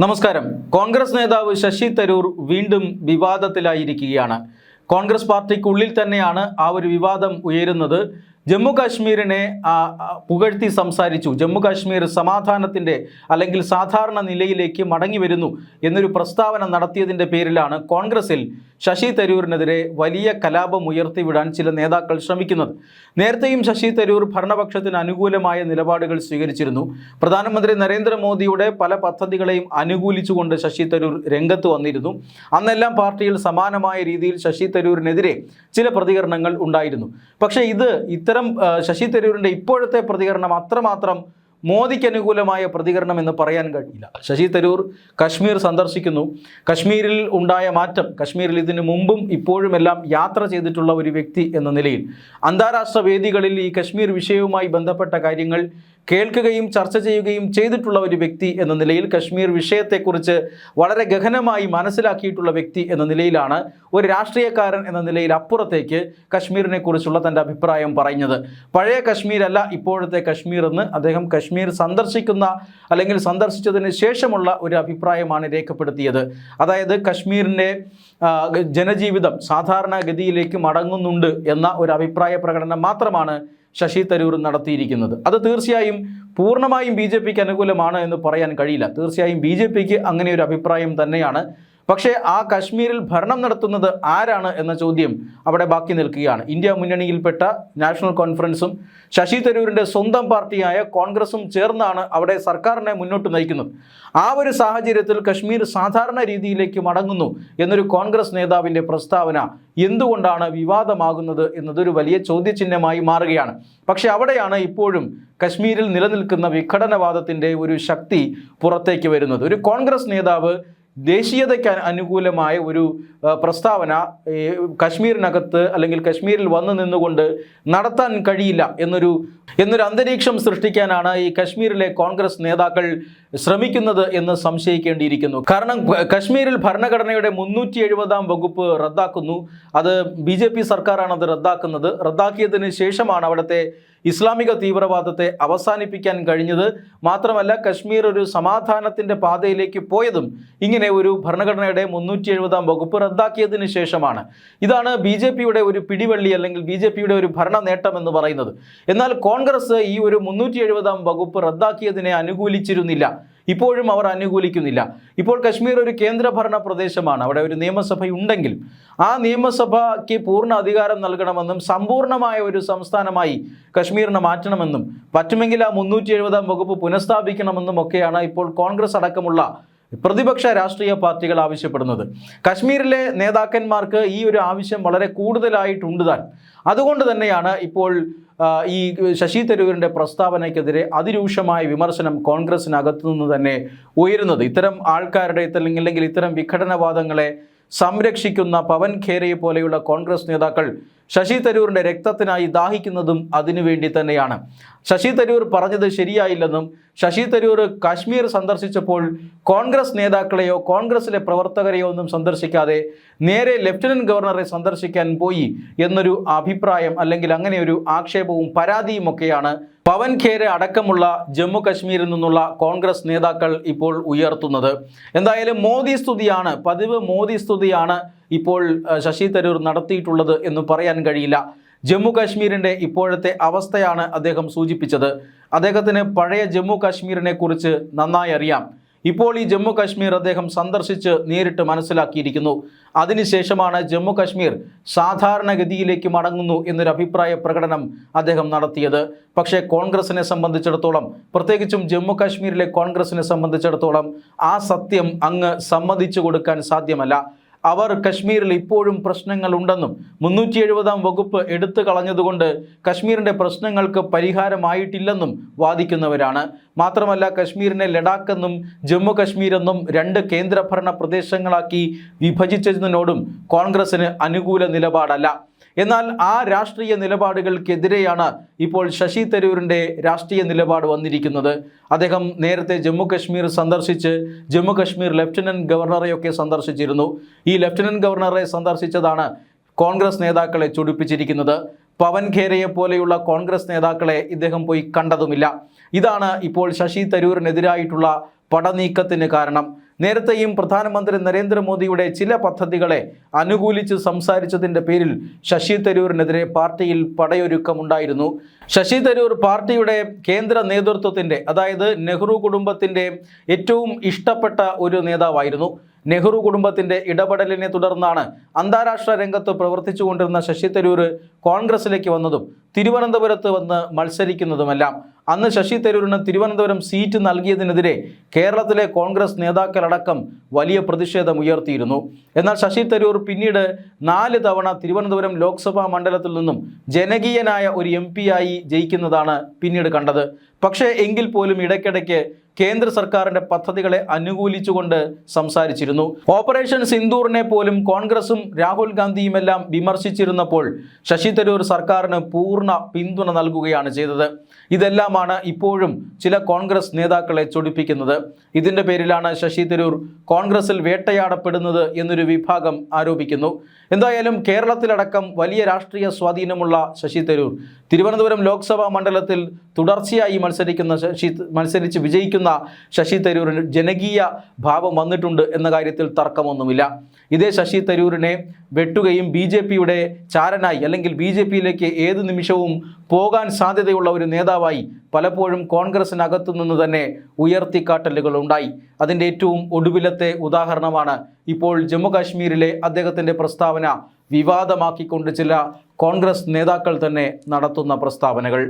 നമസ്കാരം. കോൺഗ്രസ് നേതാവ് ശശി തരൂർ വീണ്ടും വിവാദത്തിലായിരിക്കുകയാണ്. കോൺഗ്രസ് പാർട്ടിക്കുള്ളിൽ തന്നെയാണ് ആ ഒരു വിവാദം ഉയരുന്നത്. ജമ്മു കാശ്മീരിനെ പുകഴ്ത്തി സംസാരിച്ചു. ജമ്മു കാശ്മീർ സമാധാനത്തിൻ്റെ അല്ലെങ്കിൽ സാധാരണ നിലയിലേക്ക് മടങ്ങി വരുന്നു എന്നൊരു പ്രസ്താവന നടത്തിയതിൻ്റെ പേരിലാണ് കോൺഗ്രസിൽ ശശി തരൂരിനെതിരെ വലിയ കലാപം ഉയർത്തിവിടാൻ ചില നേതാക്കൾ ശ്രമിക്കുന്നത്. നേരത്തെയും ശശി തരൂർ ഭരണപക്ഷത്തിന് അനുകൂലമായ നിലപാടുകൾ സ്വീകരിച്ചിരുന്നു. പ്രധാനമന്ത്രി നരേന്ദ്രമോദിയുടെ പല പദ്ധതികളെയും അനുകൂലിച്ചുകൊണ്ട് ശശി തരൂർ രംഗത്ത് വന്നിരുന്നു. അന്നെല്ലാം പാർട്ടിയിൽ സമാനമായ രീതിയിൽ ശശി തരൂരിനെതിരെ ചില പ്രതികരണങ്ങൾ ഉണ്ടായിരുന്നു. പക്ഷേ ഇത്തരം ശശി തരൂരിൻ്റെ ഇപ്പോഴത്തെ പ്രതികരണം അത്രമാത്രം മോദിക്ക് അനുകൂലമായ പ്രതികരണം എന്ന് പറയാൻ കഴിയില്ല. ശശി തരൂർ കശ്മീർ സന്ദർശിക്കുന്നു. കശ്മീരിൽ ഉണ്ടായ മാറ്റം, കശ്മീരിൽ ഇതിനു മുമ്പും ഇപ്പോഴുമെല്ലാം യാത്ര ചെയ്തിട്ടുള്ള ഒരു വ്യക്തി എന്ന നിലയിൽ അന്താരാഷ്ട്ര വേദികളിൽ ഈ കശ്മീർ വിഷയവുമായി ബന്ധപ്പെട്ട കാര്യങ്ങൾ കേൾക്കുകയും ചർച്ച ചെയ്യുകയും ചെയ്തിട്ടുള്ള ഒരു വ്യക്തി എന്ന നിലയിൽ, കശ്മീർ വിഷയത്തെക്കുറിച്ച് വളരെ ഗഹനമായി മനസ്സിലാക്കിയിട്ടുള്ള വ്യക്തി എന്ന നിലയിലാണ് ഒരു രാഷ്ട്രീയക്കാരൻ എന്ന നിലയിൽ അപ്പുറത്തേക്ക് കശ്മീരിനെ കുറിച്ചുള്ള തൻ്റെ അഭിപ്രായം പറഞ്ഞത്. പഴയ കശ്മീരല്ല ഇപ്പോഴത്തെ കശ്മീർ എന്ന് അദ്ദേഹം കശ്മീർ സന്ദർശിക്കുന്ന അല്ലെങ്കിൽ സന്ദർശിച്ചതിന് ശേഷമുള്ള ഒരു അഭിപ്രായമാണ് രേഖപ്പെടുത്തിയത്. അതായത് കശ്മീരിൻ്റെ ജനജീവിതം സാധാരണഗതിയിലേക്ക് മടങ്ങുന്നുണ്ട് എന്ന ഒരു അഭിപ്രായ പ്രകടനം മാത്രമാണ് ശശി തരൂർ നടത്തിയിരിക്കുന്നത്. അത് തീർച്ചയായും പൂർണ്ണമായും BJPക്ക് അനുകൂലമാണ് എന്ന് പറയാൻ കഴിയില്ല. തീർച്ചയായും BJPക്ക് അങ്ങനെ ഒരു അഭിപ്രായം തന്നെയാണ്. പക്ഷേ ആ കശ്മീരിൽ ഭരണം നടത്തുന്നത് ആരാണ് എന്ന ചോദ്യം അവിടെ ബാക്കി നിൽക്കുകയാണ്. ഇന്ത്യ മുന്നണിയിൽപ്പെട്ട നാഷണൽ കോൺഫറൻസും ശശി തരൂരിൻ്റെ സ്വന്തം പാർട്ടിയായ കോൺഗ്രസും ചേർന്നാണ് അവിടെ സർക്കാരിനെ മുന്നോട്ട് നയിക്കുന്നത്. ആ ഒരു സാഹചര്യത്തിൽ കശ്മീർ സാധാരണ രീതിയിലേക്ക് മടങ്ങുന്നു എന്നൊരു കോൺഗ്രസ് നേതാവിൻ്റെ പ്രസ്താവന എന്തുകൊണ്ടാണ് വിവാദമാകുന്നത് എന്നതൊരു വലിയ ചോദ്യചിഹ്നമായി മാറുകയാണ്. പക്ഷേ അവിടെയാണ് ഇപ്പോഴും കശ്മീരിൽ നിലനിൽക്കുന്ന വിഘടനവാദത്തിൻ്റെ ഒരു ശക്തി പുറത്തേക്ക് വരുന്നത്. ഒരു കോൺഗ്രസ് നേതാവ് ദേശീയതയ്ക്ക് അനുകൂലമായ ഒരു പ്രസ്താവന കശ്മീരിനകത്ത് അല്ലെങ്കിൽ കശ്മീരിൽ വന്നു നിന്നുകൊണ്ട് നടത്താൻ കഴിയില്ല എന്നൊരു അന്തരീക്ഷം സൃഷ്ടിക്കാനാണ് ഈ കശ്മീരിലെ കോൺഗ്രസ് നേതാക്കൾ ശ്രമിക്കുന്നത് എന്ന് സംശയിക്കേണ്ടിയിരിക്കുന്നു. കാരണം കശ്മീരിൽ ഭരണഘടനയുടെ 370-ാം വകുപ്പ് റദ്ദാക്കുന്നു. അത് BJP സർക്കാരാണ് അത് റദ്ദാക്കുന്നത്. റദ്ദാക്കിയതിന് ശേഷമാണ് അവിടുത്തെ ഇസ്ലാമിക തീവ്രവാദത്തെ അവസാനിപ്പിക്കാൻ കഴിഞ്ഞത്. മാത്രമല്ല കശ്മീർ ഒരു സമാധാനത്തിൻ്റെ പാതയിലേക്ക് പോയതും ഇങ്ങനെ ഒരു ഭരണഘടനയുടെ 370-ാം വകുപ്പ് റദ്ദാക്കിയതിന് ശേഷമാണ്. ഇതാണ് BJPയുടെ ഒരു പിടിവള്ളി അല്ലെങ്കിൽ BJPയുടെ ഒരു ഭരണ നേട്ടം എന്ന് പറയുന്നത്. എന്നാൽ കോൺഗ്രസ് ഈ ഒരു 370-ാം വകുപ്പ് റദ്ദാക്കിയതിനെ അനുകൂലിച്ചിരുന്നില്ല. ഇപ്പോഴും അവർ അനുകൂലിക്കുന്നില്ല. ഇപ്പോൾ കശ്മീർ ഒരു കേന്ദ്രഭരണ പ്രദേശമാണ്. അവിടെ ഒരു നിയമസഭയുണ്ടെങ്കിൽ ആ നിയമസഭയ്ക്ക് പൂർണ്ണ അധികാരം നൽകണമെന്നും സമ്പൂർണ്ണമായ ഒരു സംസ്ഥാനമായി കശ്മീരിനെ മാറ്റണമെന്നും പറ്റുമെങ്കിൽ ആ 370-ാം വകുപ്പ് പുനഃസ്ഥാപിക്കണമെന്നും ഒക്കെയാണ് ഇപ്പോൾ കോൺഗ്രസ് അടക്കമുള്ള പ്രതിപക്ഷ രാഷ്ട്രീയ പാർട്ടികൾ ആവശ്യപ്പെടുന്നത്. കശ്മീരിലെ നേതാക്കന്മാർക്ക് ഈ ഒരു ആവശ്യം വളരെ കൂടുതലായിട്ടുണ്ട് താൻ. അതുകൊണ്ട് തന്നെയാണ് ഇപ്പോൾ ഈ ശശി തരൂരിൻ്റെ പ്രസ്താവനയ്ക്കെതിരെ അതിരൂക്ഷമായ വിമർശനം കോൺഗ്രസിനകത്തു നിന്ന് തന്നെ ഉയരുന്നത്. ഇത്തരം ആൾക്കാരുടെ അല്ലെങ്കിൽ ഇത്തരം വിഘടനവാദങ്ങളെ സംരക്ഷിക്കുന്ന പവൻ ഖേരയെ പോലെയുള്ള കോൺഗ്രസ് നേതാക്കൾ ശശി തരൂരിൻ്റെ രക്തത്തിനായി ദാഹിക്കുന്നതും അതിനുവേണ്ടി തന്നെയാണ്. ശശി തരൂർ പറഞ്ഞത് ശരിയായില്ലെന്നും ശശി തരൂർ കാശ്മീർ സന്ദർശിച്ചപ്പോൾ കോൺഗ്രസ് നേതാക്കളെയോ കോൺഗ്രസിലെ പ്രവർത്തകരെയോ ഒന്നും സന്ദർശിക്കാതെ നേരെ ലഫ്റ്റനന്റ് ഗവർണറെ സന്ദർശിക്കാൻ പോയി എന്നൊരു അഭിപ്രായം അല്ലെങ്കിൽ അങ്ങനെ ഒരു ആക്ഷേപവും പരാതിയും ഒക്കെയാണ് പവൻ ഖേര അടക്കമുള്ള ജമ്മു കശ്മീരിൽ നിന്നുള്ള കോൺഗ്രസ് നേതാക്കൾ ഇപ്പോൾ ഉയർത്തുന്നത്. എന്തായാലും മോദി സ്തുതിയാണ്, പതിവ് മോദി സ്തുതിയാണ് ഇപ്പോൾ ശശി തരൂർ നടത്തിയിട്ടുള്ളത് എന്ന് പറയാൻ കഴിയില്ല. ജമ്മു കാശ്മീരിൻ്റെ ഇപ്പോഴത്തെ അവസ്ഥയാണ് അദ്ദേഹം സൂചിപ്പിച്ചത്. അദ്ദേഹത്തിന് പഴയ ജമ്മു കാശ്മീരിനെ കുറിച്ച് നന്നായി അറിയാം. ഇപ്പോൾ ഈ ജമ്മു കാശ്മീർ അദ്ദേഹം സന്ദർശിച്ച് നേരിട്ട് മനസ്സിലാക്കിയിരിക്കുന്നു. അതിനുശേഷമാണ് ജമ്മു കാശ്മീർ സാധാരണഗതിയിലേക്ക് മടങ്ങുന്നു എന്നൊരു അഭിപ്രായ പ്രകടനം അദ്ദേഹം നടത്തിയത്. പക്ഷേ കോൺഗ്രസിനെ സംബന്ധിച്ചിടത്തോളം, പ്രത്യേകിച്ചും ജമ്മു കാശ്മീരിലെ കോൺഗ്രസിനെ സംബന്ധിച്ചിടത്തോളം ആ സത്യം അങ്ങ് സമ്മതിച്ചു കൊടുക്കാൻ സാധ്യമല്ല. അവർ കശ്മീരിൽ ഇപ്പോഴും പ്രശ്നങ്ങളുണ്ടെന്നും 370-ാം വകുപ്പ് എടുത്തു കളഞ്ഞതുകൊണ്ട് കശ്മീരിൻ്റെ പ്രശ്നങ്ങൾക്ക് പരിഹാരമായിട്ടില്ലെന്നും വാദിക്കുന്നവരാണ്. മാത്രമല്ല കശ്മീരിനെ ലഡാക്ക് എന്നും ജമ്മു കശ്മീരെന്നും 2 കേന്ദ്രഭരണ പ്രദേശങ്ങളാക്കി വിഭജിച്ചതിനോടും കോൺഗ്രസിന് അനുകൂല നിലപാടല്ല. എന്നാൽ ആ രാഷ്ട്രീയ നിലപാടുകൾക്കെതിരെയാണ് ഇപ്പോൾ ശശി തരൂരിൻ്റെ രാഷ്ട്രീയ നിലപാട് വന്നിരിക്കുന്നത്. അദ്ദേഹം നേരത്തെ ജമ്മു കശ്മീർ സന്ദർശിച്ച് ജമ്മു കശ്മീർ ലഫ്റ്റനന്റ് ഗവർണറെയൊക്കെ സന്ദർശിച്ചിരുന്നു. ഈ ലഫ്റ്റനന്റ് ഗവർണറെ സന്ദർശിച്ചതാണ് കോൺഗ്രസ് നേതാക്കളെ ചൊടിപ്പിച്ചിരിക്കുന്നത്. പവൻ ഖേരയെ പോലെയുള്ള കോൺഗ്രസ് നേതാക്കളെ ഇദ്ദേഹം പോയി കണ്ടതുമില്ല. ഇതാണ് ഇപ്പോൾ ശശി തരൂരിനെതിരായിട്ടുള്ള പടനീക്കത്തിന് കാരണം. നേരത്തെയും പ്രധാനമന്ത്രി നരേന്ദ്രമോദിയുടെ ചില പദ്ധതികളെ അനുകൂലിച്ച് സംസാരിച്ചതിൻ്റെ പേരിൽ ശശി തരൂരിനെതിരെ പാർട്ടിയിൽ പടയൊരുക്കമുണ്ടായിരുന്നു. ശശി തരൂർ പാർട്ടിയുടെ കേന്ദ്ര നേതൃത്വത്തിൻ്റെ, അതായത് നെഹ്റു കുടുംബത്തിൻ്റെ ഏറ്റവും ഇഷ്ടപ്പെട്ട ഒരു നേതാവായിരുന്നു. നെഹ്റു കുടുംബത്തിൻ്റെ ഇടപെടലിനെ തുടർന്നാണ് അന്താരാഷ്ട്ര രംഗത്ത് പ്രവർത്തിച്ചുകൊണ്ടിരുന്ന ശശി തരൂർ കോൺഗ്രസിലേക്ക് വന്നതും തിരുവനന്തപുരത്ത് വന്ന് മത്സരിക്കുന്നതുമെല്ലാം. അന്ന് ശശി തരൂരിന് തിരുവനന്തപുരം സീറ്റ് നൽകിയതിനെതിരെ കേരളത്തിലെ കോൺഗ്രസ് നേതാക്കളടക്കം വലിയ പ്രതിഷേധമുയർത്തിയിരുന്നു. എന്നാൽ ശശി തരൂർ പിന്നീട് 4 തവണ തിരുവനന്തപുരം ലോക്സഭാ മണ്ഡലത്തിൽ നിന്നും ജനകീയനായ ഒരു MP ആയി ജയിക്കുന്നതാണ് പിന്നീട് കണ്ടത്. പക്ഷേ എങ്കിൽ പോലും ഇടയ്ക്കിടയ്ക്ക് കേന്ദ്ര സർക്കാരിൻ്റെ പദ്ധതികളെ അനുകൂലിച്ചുകൊണ്ട് സംസാരിച്ചിരുന്നു. ഓപ്പറേഷൻ സിന്ദൂറിനെ പോലും കോൺഗ്രസും രാഹുൽ ഗാന്ധിയുമെല്ലാം വിമർശിച്ചിരുന്നപ്പോൾ ശശി തരൂർ സർക്കാരിന് പൂർണ്ണ പിന്തുണ നൽകുകയാണ് ചെയ്തത്. ഇതെല്ലാമാണ് ഇപ്പോഴും ചില കോൺഗ്രസ് നേതാക്കളെ ചൊടിപ്പിക്കുന്നത്. ഇതിൻ്റെ പേരിലാണ് ശശി തരൂർ കോൺഗ്രസിൽ വേട്ടയാടപ്പെടുന്നത് എന്നൊരു വിഭാഗം ആരോപിക്കുന്നു. എന്തായാലും കേരളത്തിലടക്കം വലിയ രാഷ്ട്രീയ സ്വാധീനമുള്ള ശശി തരൂർ തിരുവനന്തപുരം ലോക്സഭാ മണ്ഡലത്തിൽ തുടർച്ചയായി മത്സരിച്ച് വിജയിക്കുന്ന ശശി തരൂരിന് ജനകീയ ഭാവം വന്നിട്ടുണ്ട് എന്ന കാര്യത്തിൽ തർക്കമൊന്നുമില്ല. ഇതേ ശശി തരൂരിനെ വെട്ടുകയും BJPയുടെ ചാരനായി അല്ലെങ്കിൽ BJPയിലേക്ക് ഏത് നിമിഷവും പോകാൻ സാധ്യതയുള്ള ഒരു നേതാവായി പലപ്പോഴും കോൺഗ്രസിനകത്തു നിന്ന് തന്നെ ഉയർത്തിക്കാട്ടലുകൾ ഉണ്ടായി. അതിൻ്റെ ഏറ്റവും ഒടുവിലത്തെ ഉദാഹരണമാണ് ഇപ്പോൾ ജമ്മു കാശ്മീരിലെ അദ്ദേഹത്തിൻ്റെ പ്രസ്താവന വിവാദമാക്കിക്കൊണ്ട് ചില കോൺഗ്രസ് നേതാക്കൾ തന്നെ നടത്തുന്ന പ്രസ്താവനകൾ.